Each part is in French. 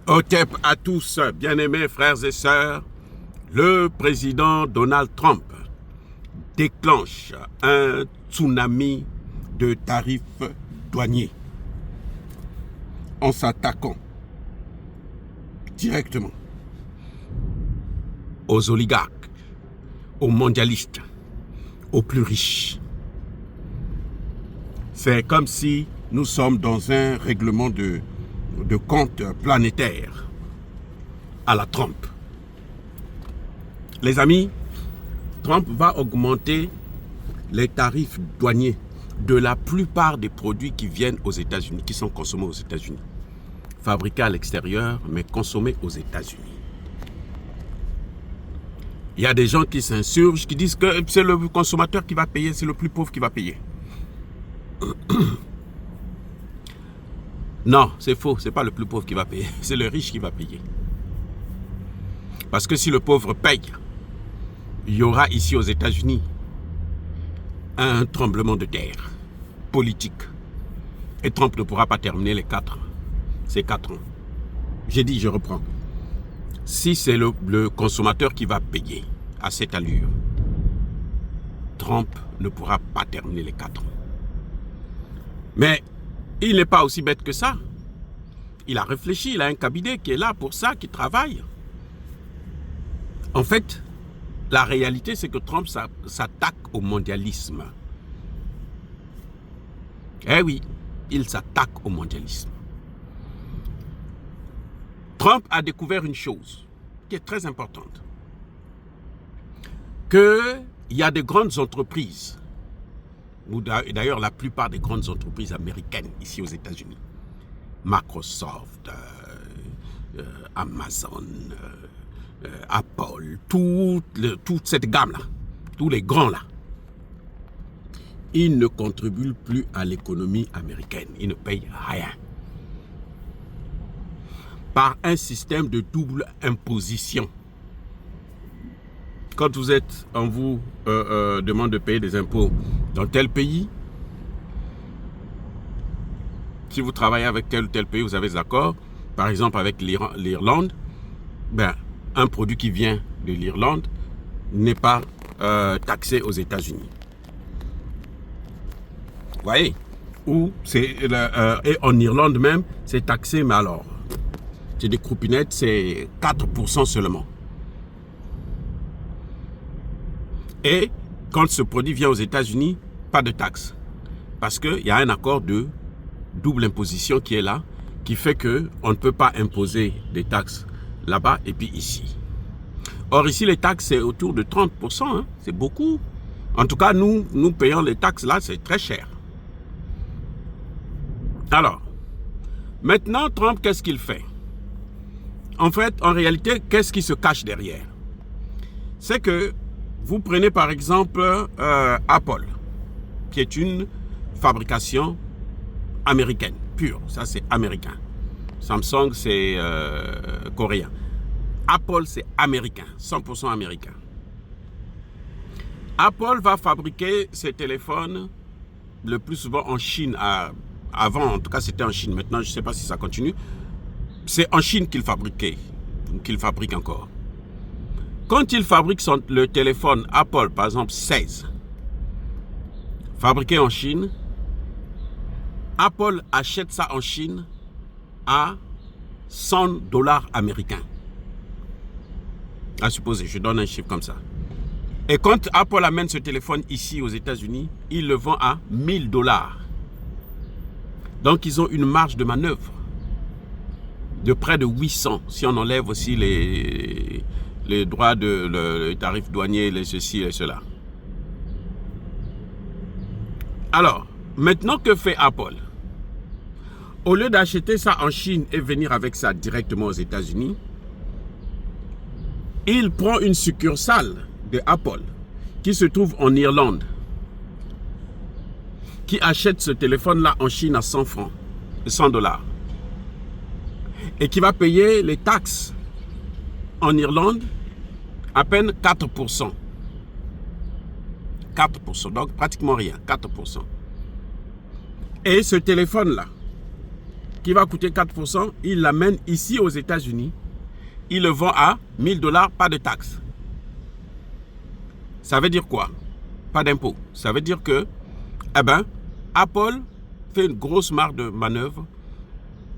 Otep à tous, bien-aimés frères et sœurs, le président Donald Trump déclenche un tsunami de tarifs douaniers en s'attaquant directement aux oligarques, aux mondialistes, aux plus riches. C'est comme si nous sommes dans un règlement de compte planétaire à la Trump. Les amis, Trump va augmenter les tarifs douaniers de la plupart des produits qui viennent aux États-Unis, qui sont consommés aux États-Unis. Fabriqués à l'extérieur, mais consommés aux États-Unis. Il y a des gens qui s'insurgent, qui disent que c'est le consommateur qui va payer, c'est le plus pauvre qui va payer. Non, c'est faux, c'est pas le plus pauvre qui va payer, c'est le riche qui va payer. Parce que si le pauvre paye, il y aura ici aux États-Unis un tremblement de terre politique. Et Trump ne pourra pas terminer ces 4 ans. J'ai dit, je reprends. Si c'est le consommateur qui va payer à cette allure, Trump ne pourra pas terminer les 4 ans. Mais il n'est pas aussi bête que ça. Il a réfléchi, il a un cabinet qui est là pour ça, qui travaille. En fait, la réalité, c'est que Trump s'attaque au mondialisme. Eh oui, il s'attaque au mondialisme. Trump a découvert une chose qui est très importante. Qu'il y a de grandes entreprises, ou d'ailleurs la plupart des grandes entreprises américaines ici aux États-Unis, Microsoft, Amazon, Apple, toute cette gamme-là, tous les grands-là, ils ne contribuent plus à l'économie américaine. Ils ne payent rien. Par un système de double imposition. Quand on vous demande de payer des impôts dans tel pays, si vous travaillez avec tel ou tel pays, vous avez des accords, par exemple avec l'Irlande, ben, un produit qui vient de l'Irlande n'est pas taxé aux États-Unis. Vous voyez? Et en Irlande même, c'est taxé, mais alors, c'est des croupinettes, c'est 4% seulement. Et quand ce produit vient aux États-Unis, pas de taxe. Parce qu'il y a un accord de double imposition qui est là, qui fait qu'on ne peut pas imposer des taxes là-bas et puis ici. Or ici, les taxes, c'est autour de 30%. Hein, c'est beaucoup. En tout cas, nous payons les taxes là, c'est très cher. Alors, maintenant, Trump, qu'est-ce qu'il fait? En fait, en réalité, qu'est-ce qui se cache derrière? C'est que vous prenez par exemple Apple, qui est une fabrication américaine, pure. Ça, c'est américain. Samsung, c'est coréen. Apple, c'est américain, 100% américain. Apple va fabriquer ses téléphones le plus souvent en Chine. Avant, en tout cas, c'était en Chine. Maintenant, je ne sais pas si ça continue. C'est en Chine qu'il fabrique encore. Quand il fabrique le téléphone Apple, par exemple 16, fabriqué en Chine, Apple achète ça en Chine à $100 américains. À supposer, je donne un chiffre comme ça. Et quand Apple amène ce téléphone ici aux États-Unis, il le vend à $1000. Donc, ils ont une marge de manœuvre de près de 800, si on enlève aussi les droits les tarifs douaniers, les ceci et cela. Alors, maintenant que fait Apple? Au lieu d'acheter ça en Chine et venir avec ça directement aux États-Unis, il prend une succursale de Apple qui se trouve en Irlande, qui achète ce téléphone-là en Chine à 100 francs, $100, et qui va payer les taxes en Irlande à peine 4%. 4%, donc pratiquement rien, 4%. Et ce téléphone-là, qui va coûter 4%, il l'amène ici aux États-Unis. Il le vend à 1000 $, pas de taxes. Ça veut dire quoi? Pas d'impôt. Ça veut dire que, Apple fait une grosse marge de manœuvre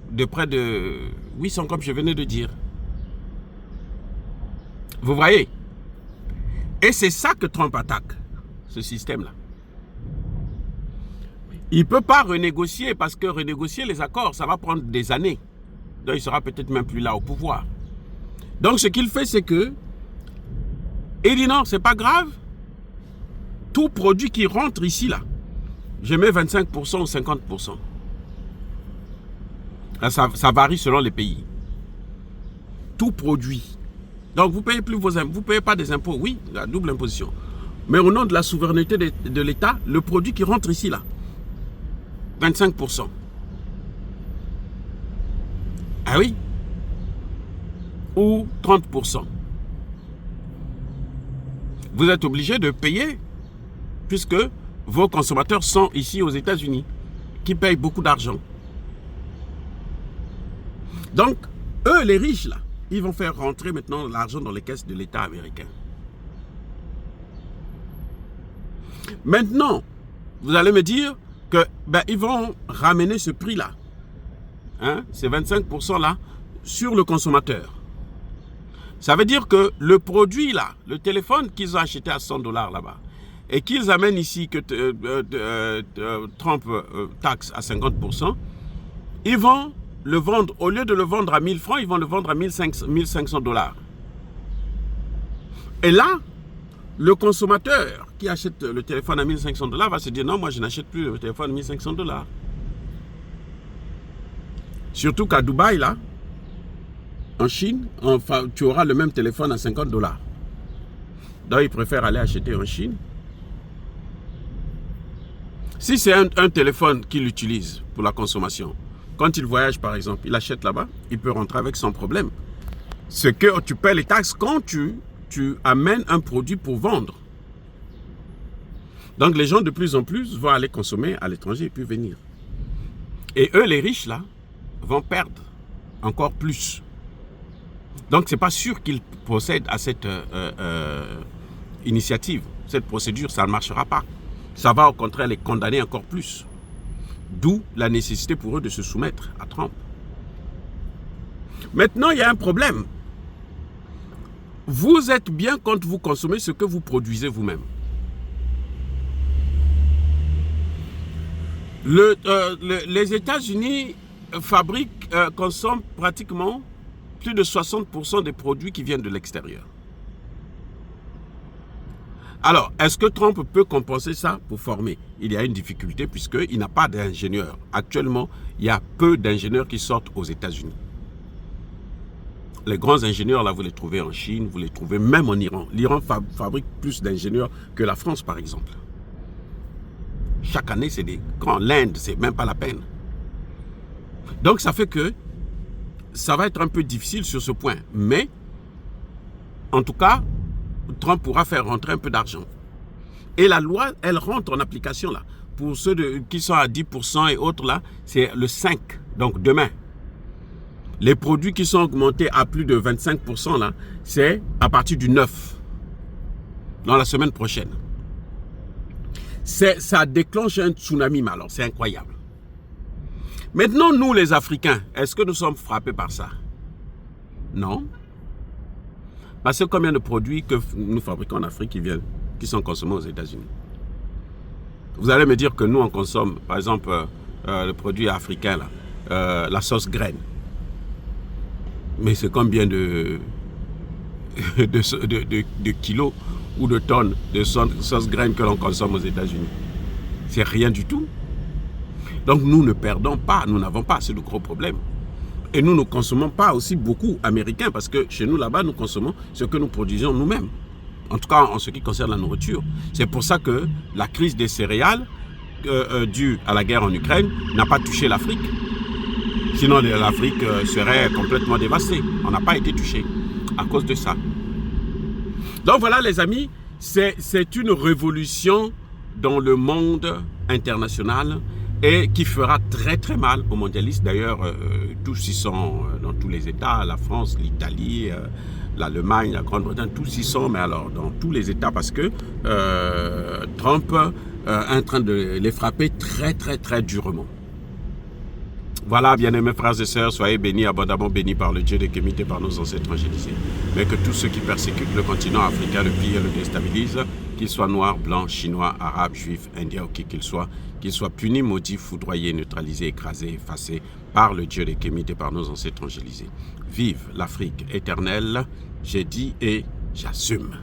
de près de 800, comme je venais de dire. Vous voyez? Et c'est ça que Trump attaque, ce système-là. Il ne peut pas renégocier, parce que renégocier les accords, ça va prendre des années. Donc il sera peut-être même plus là au pouvoir. Donc ce qu'il fait, c'est que il dit non, c'est pas grave. Tout produit qui rentre ici, là, je mets 25% ou 50%. Là, ça varie selon les pays. Tout produit. Donc vous payez plus vos impôts, vous payez pas des impôts, oui, la double imposition. Mais au nom de la souveraineté de l'État, le produit qui rentre ici, là, 25%. Ah oui? Ou 30%. Vous êtes obligé de payer, puisque vos consommateurs sont ici aux États-Unis, qui payent beaucoup d'argent. Donc, eux, les riches, là, ils vont faire rentrer maintenant l'argent dans les caisses de l'État américain. Maintenant, vous allez me dire que ils vont ramener ce prix-là, ces 25%-là, sur le consommateur. Ça veut dire que le produit là, le téléphone qu'ils ont acheté à 100 $ là-bas, et qu'ils amènent ici, que Trump taxe à 50%, ils vont le vendre, au lieu de le vendre à 1000 francs, ils vont le vendre à 1500 $. Et là, le consommateur qui achète le téléphone à 1500 $ va se dire non, moi je n'achète plus le téléphone à 1500 $. Surtout qu'à Dubaï, là, en Chine, enfin, tu auras le même téléphone à 50 $. Donc, ils préfèrent aller acheter en Chine. Si c'est un téléphone qu'il utilise pour la consommation, quand il voyage, par exemple, il achète là-bas, il peut rentrer avec sans problème. Ce que tu paies les taxes quand tu amènes un produit pour vendre. Donc, les gens de plus en plus vont aller consommer à l'étranger et puis venir. Et eux, les riches, là, vont perdre encore plus. Donc, ce n'est pas sûr qu'ils procèdent à cette initiative. Cette procédure, ça ne marchera pas. Ça va au contraire les condamner encore plus. D'où la nécessité pour eux de se soumettre à Trump. Maintenant, il y a un problème. Vous êtes bien quand vous consommez ce que vous produisez vous-même. Les États-Unis consomment pratiquement plus de 60% des produits qui viennent de l'extérieur. Alors, est-ce que Trump peut compenser ça pour former? Il y a une difficulté puisqu'il n'a pas d'ingénieurs. Actuellement, il y a peu d'ingénieurs qui sortent aux États-Unis. Les grands ingénieurs, là, vous les trouvez en Chine, vous les trouvez même en Iran. L'Iran fabrique plus d'ingénieurs que la France, par exemple. Chaque année, c'est des grands. L'Inde, c'est même pas la peine. Donc, ça fait que ça va être un peu difficile sur ce point. Mais, en tout cas, Trump pourra faire rentrer un peu d'argent. Et la loi, elle rentre en application là. Pour ceux qui sont à 10% et autres là, c'est le 5, donc demain. Les produits qui sont augmentés à plus de 25% là, c'est à partir du 9, dans la semaine prochaine. Ça déclenche un tsunami, mais alors c'est incroyable. Maintenant, nous les Africains, est-ce que nous sommes frappés par ça? Non. Parce que combien de produits que nous fabriquons en Afrique qui sont consommés aux États-Unis? Vous allez me dire que nous, on consomme, par exemple, le produit africain, là, la sauce graine. Mais c'est combien de kilos ou de tonnes de sauce graine que l'on consomme aux États-Unis? C'est rien du tout. Donc nous ne perdons pas, nous n'avons pas assez de gros problèmes. Et nous ne consommons pas aussi beaucoup américains parce que chez nous là-bas, nous consommons ce que nous produisons nous-mêmes. En tout cas, en ce qui concerne la nourriture. C'est pour ça que la crise des céréales due à la guerre en Ukraine n'a pas touché l'Afrique. Sinon, l'Afrique serait complètement dévastée. On n'a pas été touché à cause de ça. Donc voilà les amis, c'est une révolution dans le monde international et qui fera très très mal aux mondialistes. D'ailleurs, tous y sont dans tous les États, la France, l'Italie, l'Allemagne, la Grande-Bretagne, tous y sont, mais alors dans tous les États, parce que Trump est en train de les frapper très très très durement. Voilà, bien-aimés frères et sœurs, soyez bénis, abondamment bénis par le Dieu de Kémite et par nos ancêtres angélisés. Mais que tous ceux qui persécutent le continent africain, le pillent et le déstabilisent, qu'ils soient noirs, blancs, chinois, arabes, juifs, indiens ou qui qu'ils soient punis, maudits, foudroyés, neutralisés, écrasés, effacés par le Dieu de Kémite et par nos ancêtres angélisés. Vive l'Afrique éternelle, j'ai dit et j'assume.